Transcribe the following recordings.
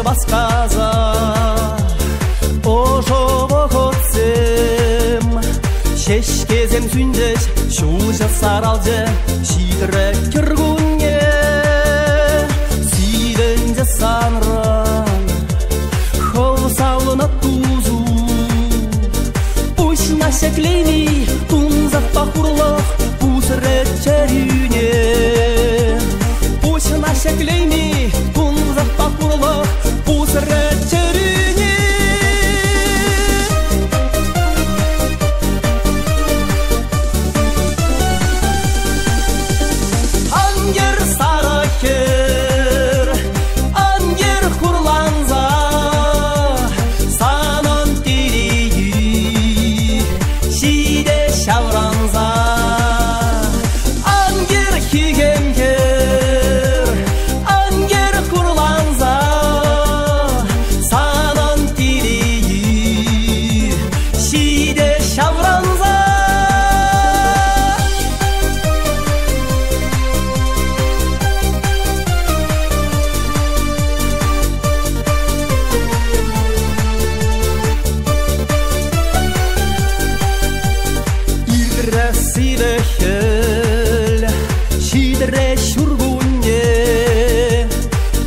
басказа ожобоғытсым шешкезем сүндеш шужа саралжы шидірі кіргунге сүйденже санран хол саулына тузу пусть нашеклейми тунзақ пахурлық пусырет черюне пусть нашеклейми тунзақ пахурлық пусырет черюне ангер саракер ангер хурланза санон тирии шиде шавранза ангер хигемгер ангер хурланза санон тирии шиде шавранза Сидехел, шидре шургунне,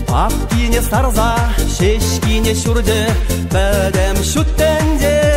апкине сарза, шешкине шурде, бәдем шуттенде.